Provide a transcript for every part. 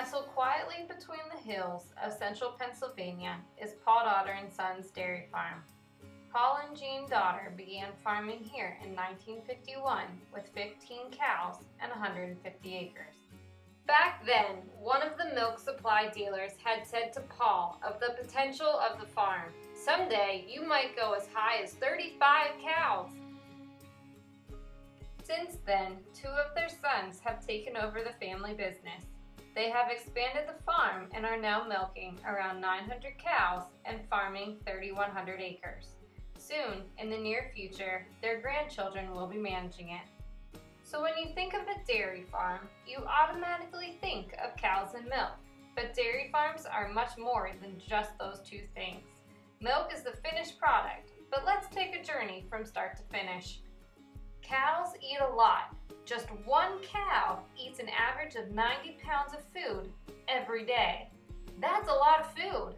Nestled quietly between the hills of central Pennsylvania is Paul Dotterer Sons Dairy Farm. Paul and Jean Dotterer began farming here in 1951 with 15 cows and 150 acres. Back then, one of the milk supply dealers had said to Paul of the potential of the farm, "Someday you might go as high as 35 cows." Since then, 2 of their sons have taken over the family business. They have expanded the farm and are now milking around 900 cows and farming 3,100 acres. Soon, in the near future, their grandchildren will be managing it. So when you think of a dairy farm, you automatically think of cows and milk. But dairy farms are much more than just those 2 things. Milk is the finished product, but let's take a journey from start to finish. Cows eat a lot. Just 1 cow eats an average of 90 pounds of food every day. That's a lot of food.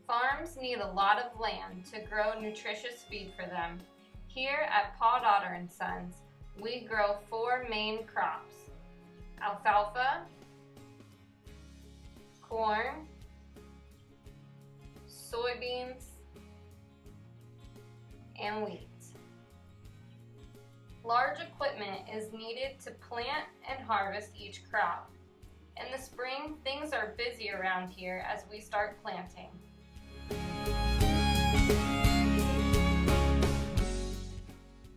Farms need a lot of land to grow nutritious feed for them. Here at Paul Dotterer Sons, we grow 4 main crops: alfalfa, corn, soybeans, and wheat. Large equipment is needed to plant and harvest each crop. In the spring, things are busy around here as we start planting.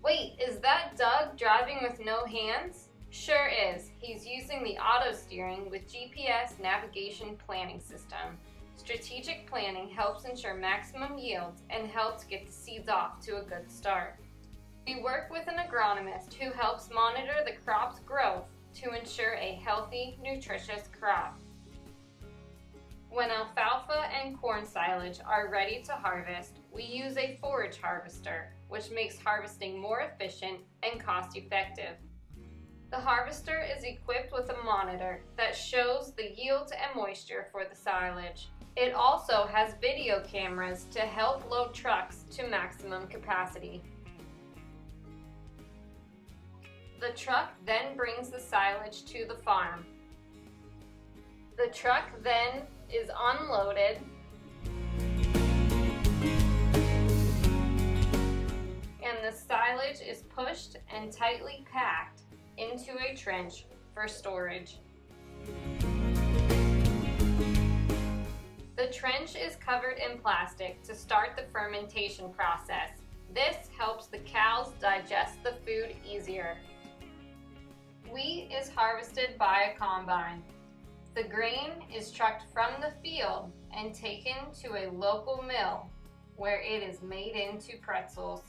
Wait, is that Doug driving with no hands? Sure is. He's using the auto steering with GPS navigation planning system. Strategic planning helps ensure maximum yields and helps get the seeds off to a good start. We work with an agronomist who helps monitor the crop's growth to ensure a healthy, nutritious crop. When alfalfa and corn silage are ready to harvest, we use a forage harvester, which makes harvesting more efficient and cost-effective. The harvester is equipped with a monitor that shows the yield and moisture for the silage. It also has video cameras to help load trucks to maximum capacity. The truck then brings the silage to the farm. The truck then is unloaded and the silage is pushed and tightly packed into a trench for storage. The trench is covered in plastic to start the fermentation process. This helps the cows digest the food easier. Wheat is harvested by a combine. The grain is trucked from the field and taken to a local mill where it is made into pretzels.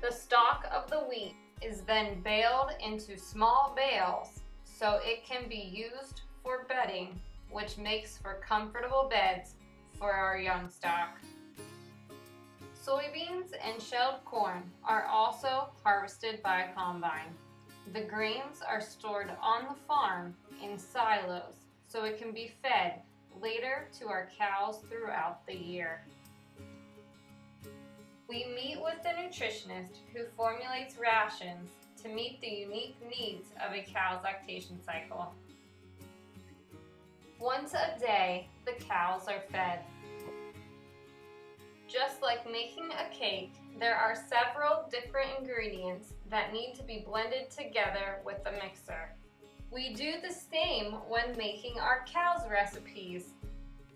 The stalk of the wheat is then baled into small bales so it can be used for bedding, which makes for comfortable beds for our young stock. Soybeans and shelled corn are also harvested by a combine. The grains are stored on the farm in silos so it can be fed later to our cows throughout the year. We meet with the nutritionist who formulates rations to meet the unique needs of a cow's lactation cycle. Once a day, the cows are fed. Just like making a cake, there are several different ingredients that need to be blended together with a mixer. We do the same when making our cows' recipes.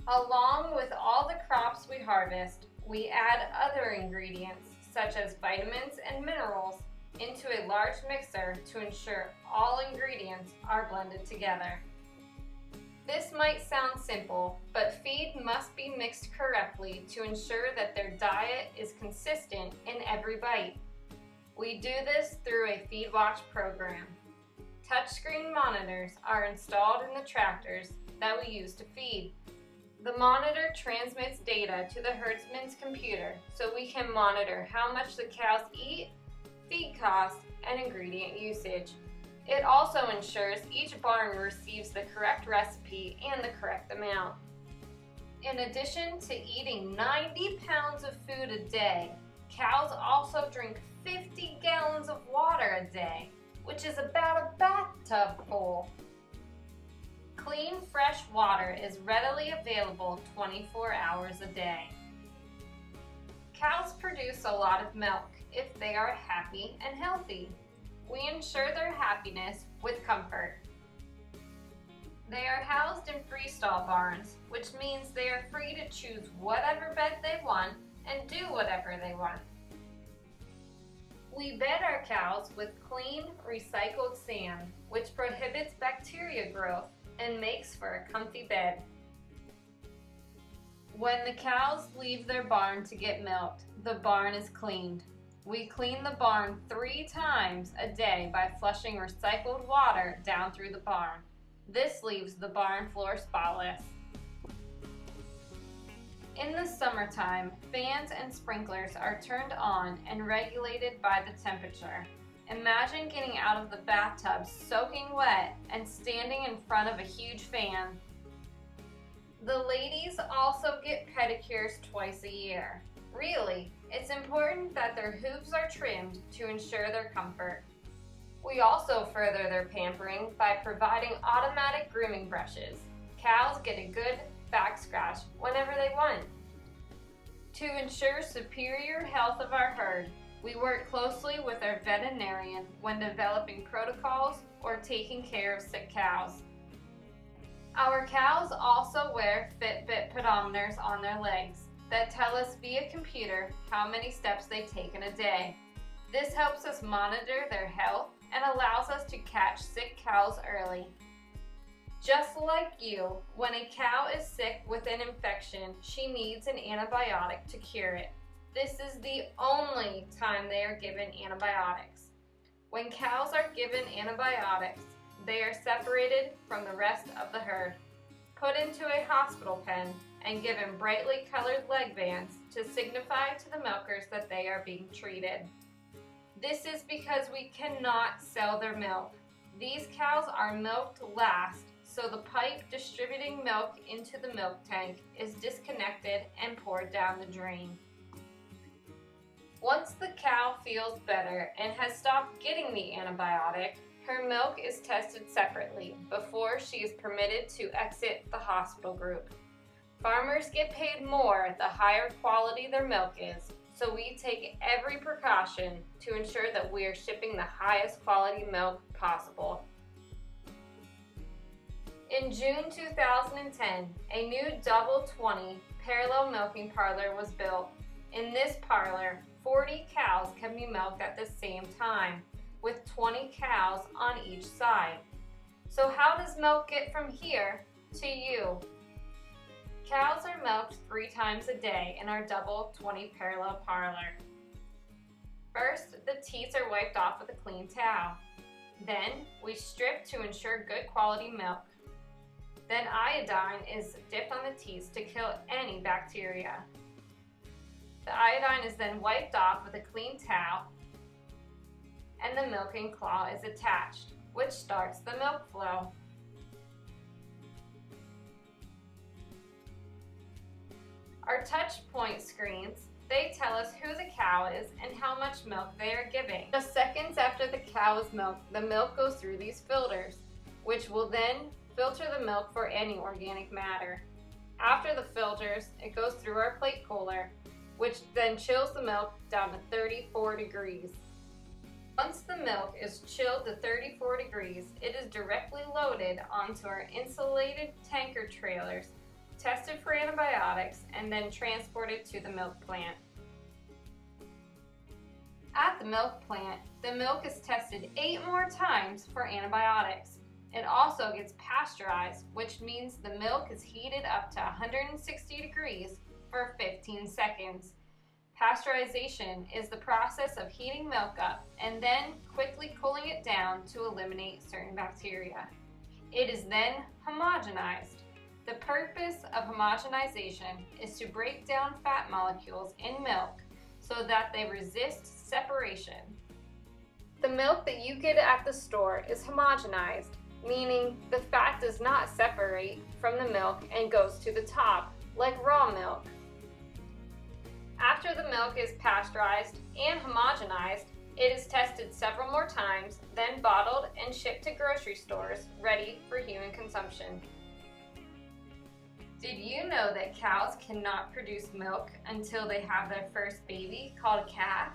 Along with all the crops we harvest, we add other ingredients such as vitamins and minerals into a large mixer to ensure all ingredients are blended together. This might sound simple, but feed must be mixed correctly to ensure that their diet is consistent in every bite. We do this through a feed watch program. Touchscreen monitors are installed in the tractors that we use to feed. The monitor transmits data to the herdsman's computer so we can monitor how much the cows eat, feed costs, and ingredient usage. It also ensures each barn receives the correct recipe and the correct amount. In addition to eating 90 pounds of food a day, cows also drink 50 gallons of water a day, which is about a bathtub full. Clean, fresh water is readily available 24 hours a day. Cows produce a lot of milk if they are happy and healthy. We ensure their happiness with comfort. They are housed in freestall barns, which means they are free to choose whatever bed they want and do whatever they want. We bed our cows with clean, recycled sand, which prohibits bacteria growth and makes for a comfy bed. When the cows leave their barn to get milked, the barn is cleaned. We clean the barn 3 times a day by flushing recycled water down through the barn. This leaves the barn floor spotless. In the summertime, fans and sprinklers are turned on and regulated by the temperature. Imagine getting out of the bathtub soaking wet and standing in front of a huge fan. The ladies also get pedicures twice a year. Really, it's important that their hooves are trimmed to ensure their comfort. We also further their pampering by providing automatic grooming brushes. Cows get a good back scratch whenever they want. To ensure superior health of our herd, we work closely with our veterinarian when developing protocols or taking care of sick cows. Our cows also wear Fitbit pedometers on their legs that tell us via computer how many steps they take in a day. This helps us monitor their health and allows us to catch sick cows early. Just like you, when a cow is sick with an infection, she needs an antibiotic to cure it. This is the only time they are given antibiotics. When cows are given antibiotics, they are separated from the rest of the herd, put into a hospital pen, and given brightly colored leg bands to signify to the milkers that they are being treated. This is because we cannot sell their milk. These cows are milked last, so the pipe distributing milk into the milk tank is disconnected and poured down the drain. Once the cow feels better and has stopped getting the antibiotic, her milk is tested separately before she is permitted to exit the hospital group. Farmers get paid more the higher quality their milk is, so we take every precaution to ensure that we are shipping the highest quality milk possible. In June 2010, a new double 20 parallel milking parlor was built. In this parlor, 40 cows can be milked at the same time, with 20 cows on each side. So how does milk get from here to you? Cows are milked 3 times a day in our double 20 parallel parlor. First, the teats are wiped off with a clean towel. Then, we strip to ensure good quality milk. Then iodine is dipped on the teats to kill any bacteria. The iodine is then wiped off with a clean towel, and the milking claw is attached, which starts the milk flow. Our touch point screens, they tell us who the cow is and how much milk they are giving. Just seconds after the cow is milked, the milk goes through these filters, which will then filter the milk for any organic matter. After the filters, it goes through our plate cooler, which then chills the milk down to 34 degrees. Once the milk is chilled to 34 degrees, it is directly loaded onto our insulated tanker trailers, tested for antibiotics, and then transported to the milk plant. At the milk plant, the milk is tested 8 more times for antibiotics. It also gets pasteurized, which means the milk is heated up to 160 degrees for 15 seconds. Pasteurization is the process of heating milk up and then quickly cooling it down to eliminate certain bacteria. It is then homogenized. The purpose of homogenization is to break down fat molecules in milk so that they resist separation. The milk that you get at the store is homogenized, meaning the fat does not separate from the milk and goes to the top, like raw milk. After the milk is pasteurized and homogenized, It is tested several more times, then bottled and shipped to grocery stores, ready for human consumption. Did you know that cows cannot produce milk until they have their first baby, called a calf?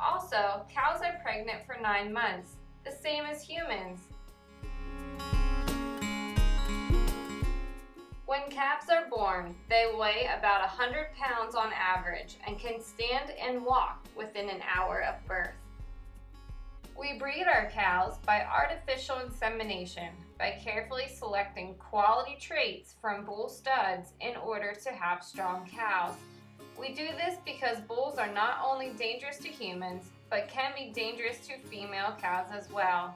Also, cows are pregnant for 9 months, the same as humans. When calves are born, they weigh about 100 pounds on average and can stand and walk within an hour of birth. We breed our cows by artificial insemination, by carefully selecting quality traits from bull studs in order to have strong cows. We do this because bulls are not only dangerous to humans, but can be dangerous to female cows as well.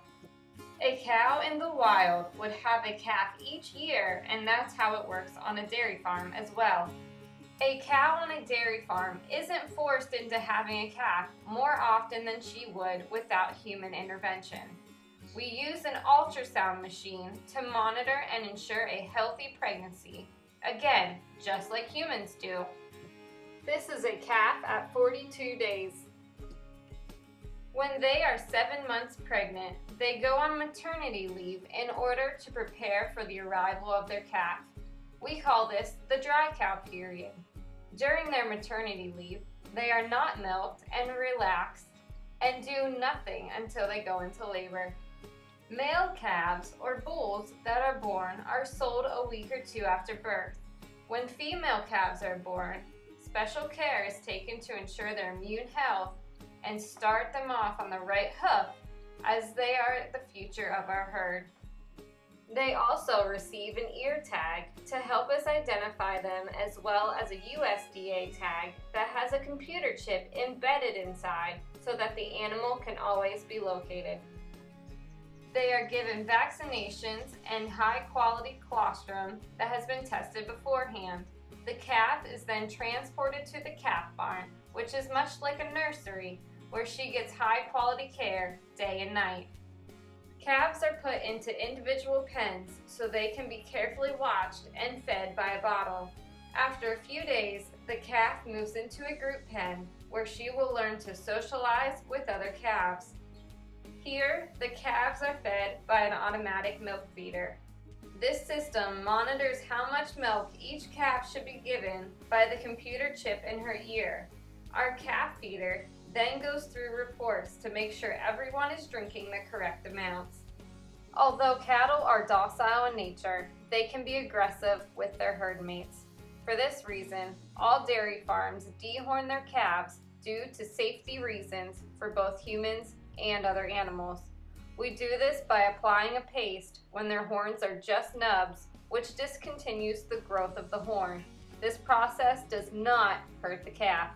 A cow in the wild would have a calf each year, and that's how it works on a dairy farm as well. A cow on a dairy farm isn't forced into having a calf more often than she would without human intervention. We use an ultrasound machine to monitor and ensure a healthy pregnancy. Again, just like humans do. This is a calf at 42 days. When they are 7 months pregnant, they go on maternity leave in order to prepare for the arrival of their calf. We call this the dry cow period. During their maternity leave, they are not milked and relaxed and do nothing until they go into labor. Male calves or bulls that are born are sold a week or two after birth. When female calves are born, special care is taken to ensure their immune health and start them off on the right hoof, as they are the future of our herd. They also receive an ear tag to help us identify them, as well as a USDA tag that has a computer chip embedded inside so that the animal can always be located. They are given vaccinations and high-quality colostrum that has been tested beforehand. The calf is then transported to the calf barn, which is much like a nursery, where she gets high-quality care day and night. Calves are put into individual pens so they can be carefully watched and fed by a bottle. After a few days, the calf moves into a group pen where she will learn to socialize with other calves. Here, the calves are fed by an automatic milk feeder. This system monitors how much milk each calf should be given by the computer chip in her ear. Our calf feeder then goes through reports to make sure everyone is drinking the correct amounts. Although cattle are docile in nature, they can be aggressive with their herd mates. For this reason, all dairy farms dehorn their calves due to safety reasons for both humans and other animals. We do this by applying a paste when their horns are just nubs, which discontinues the growth of the horn. This process does not hurt the calf.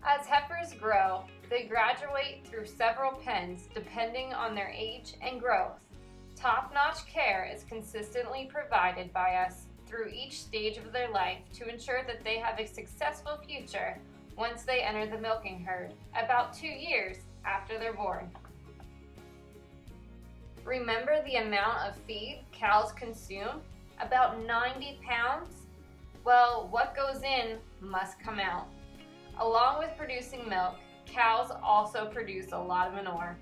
As heifers grow, they graduate through several pens depending on their age and growth. Top-notch care is consistently provided by us through each stage of their life to ensure that they have a successful future once they enter the milking herd, about 2 years after they're born. Remember the amount of feed cows consume? About 90 pounds? Well, what goes in must come out. Along with producing milk, cows also produce a lot of manure.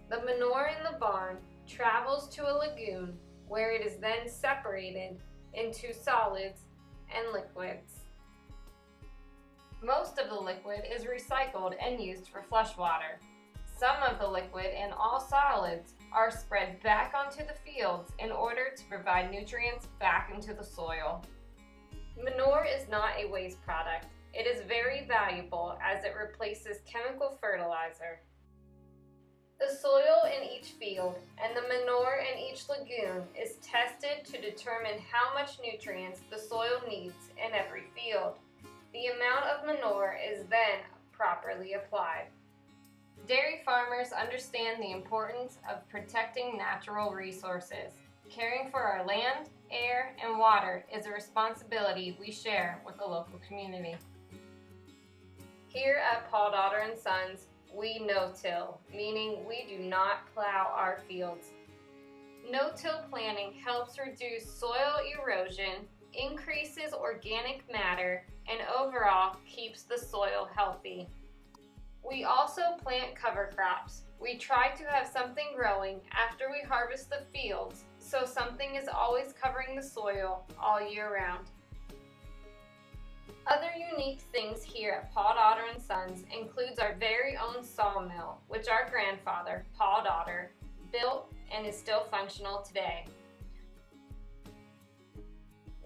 The manure in the barn travels to a lagoon where it is then separated into solids and liquids. Most of the liquid is recycled and used for flush water. Some of the liquid and all solids are spread back onto the fields in order to provide nutrients back into the soil. Manure is not a waste product. It is very valuable as it replaces chemical fertilizer. The soil in each field and the manure in each lagoon is tested to determine how much nutrients the soil needs in every field. The amount of manure is then properly applied. Dairy farmers understand the importance of protecting natural resources. Caring for our land, air, and water is a responsibility we share with the local community. Here at Paul Dotterer Sons, we no-till, meaning we do not plow our fields. No-till planting helps reduce soil erosion, increases organic matter, and overall keeps the soil healthy. We also plant cover crops. We try to have something growing after we harvest the fields, so something is always covering the soil all year round. Other unique things here at Paul Dotterer Sons includes our very own sawmill, which our grandfather, Paul Dotterer, built and is still functional today.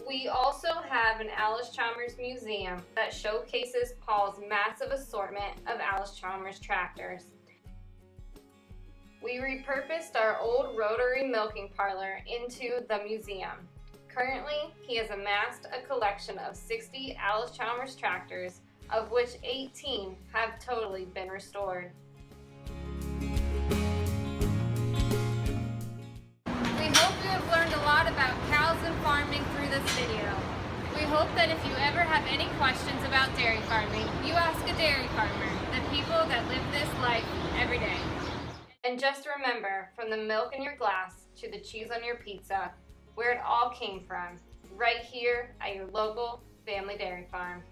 We also have an Allis-Chalmers museum that showcases Paul's massive assortment of Allis-Chalmers tractors. We repurposed our old rotary milking parlor into the museum. Currently, he has amassed a collection of 60 Allis-Chalmers tractors, of which 18 have totally been restored. We hope you have learned a lot about cows and farming through this video. We hope that if you ever have any questions about dairy farming, you ask a dairy farmer, the people that live this life every day. And just remember, from the milk in your glass to the cheese on your pizza, where it all came from, right here at your local family dairy farm.